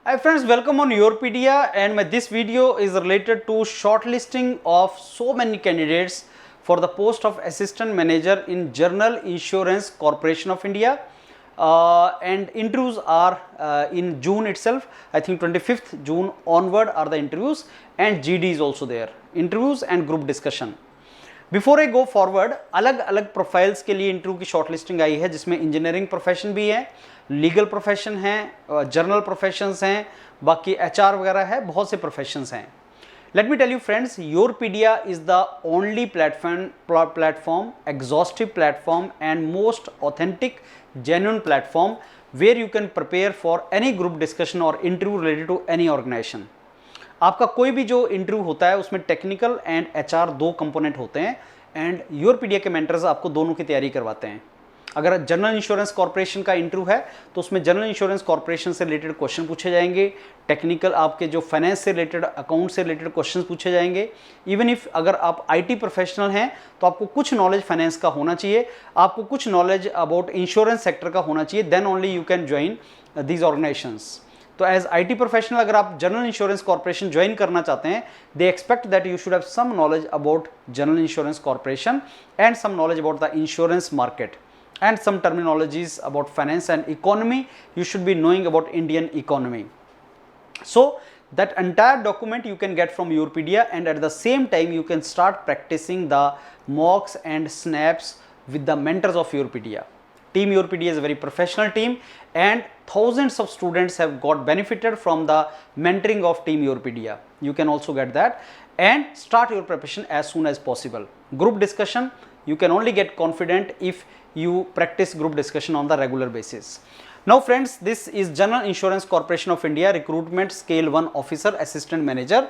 Hi friends, welcome on Yourpedia, and this video is related to shortlisting of so many candidates for the post of Assistant Manager in General Insurance Corporation of India, and interviews are in June itself. I think 25th June onward are the interviews, and GD is also there, interviews and group discussion. Before I go forward, अलग अलग profiles के लिए interview की shortlisting आई है, जिसमें engineering profession भी है, legal profession है, जर्नल प्रोफेशंस हैं, बाकी एचआर वगैरह है, बहुत से प्रोफेशंस हैं. Let me tell you friends, Yourpedia is the only platform, exhaustive platform and most authentic genuine platform where you can prepare for any group discussion और interview related to any organisation. आपका कोई भी जो interview होता है उसमें technical and HR दो component होते हैं, एंड योरपीडिया के मेंटर्स आपको दोनों की तैयारी करवाते हैं. अगर जनरल इंश्योरेंस कॉर्पोरेशन का इंटरव्यू है तो उसमें जनरल इंश्योरेंस कॉर्पोरेशन से रिलेटेड क्वेश्चन पूछे जाएंगे, टेक्निकल आपके जो फाइनेंस से रिलेटेड, अकाउंट से रिलेटेड क्वेश्चन पूछे जाएंगे. इवन इफ अगर आप आईटी प्रोफेशनल हैं तो आपको कुछ नॉलेज फाइनेंस का होना चाहिए, आपको कुछ नॉलेज अबाउट इंश्योरेंस सेक्टर का होना चाहिए, then only you can join these organisations. तो एज आईटी प्रोफेशनल अगर आप जनरल इंश्योरेंस कॉर्पोरेशन ज्वाइन करना चाहते हैं, they expect that you should have some knowledge about general insurance corporation and some knowledge about the insurance market and some terminologies about finance and economy. You should be knowing about Indian economy. So that entire document you can get from Yourpedia, and at the same time you can start practicing the mocks and snaps with the mentors of Yourpedia. Team Yourpedia is a very professional team, and thousands of students have got benefited from the mentoring of Team Yourpedia. You can also get that and start your preparation as soon as possible. Group discussion, you can only get confident if you practice group discussion on the regular basis. Now friends, this is General Insurance Corporation of India Recruitment Scale 1 Officer Assistant Manager,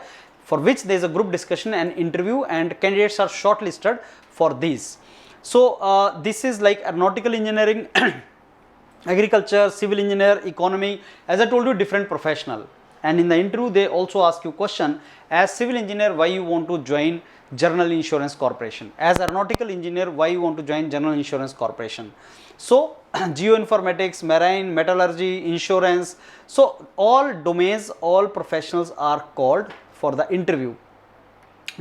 for which there is a group discussion and interview, and candidates are shortlisted for these. So this is like aeronautical engineering, agriculture, civil engineer, economy, as I told you, different professional. And in the interview they also ask you question, as civil engineer why you want to join General Insurance Corporation, as aeronautical engineer why you want to join General Insurance Corporation. So geoinformatics, marine, metallurgy, insurance, so all domains, all professionals are called for the interview.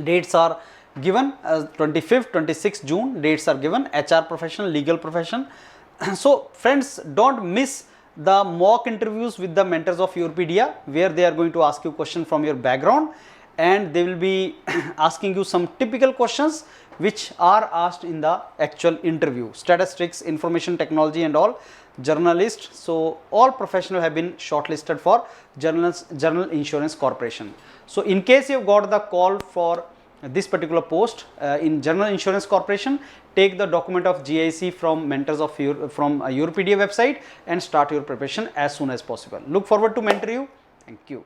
Dates are given as 25th 26th June, dates are given, HR profession, legal profession. So friends, don't miss the mock interviews with the mentors of Yourpedia, where they are going to ask you question from your background, and they will be asking you some typical questions which are asked in the actual interview. Statistics, information technology and all, journalist. So all professionals have been shortlisted for General Insurance Corporation. So in case you have got the call for this particular post in General Insurance Corporation, take the document of GIC from mentors of Yourpedia website and start your preparation as soon as possible. Look forward to mentor you. Thank you.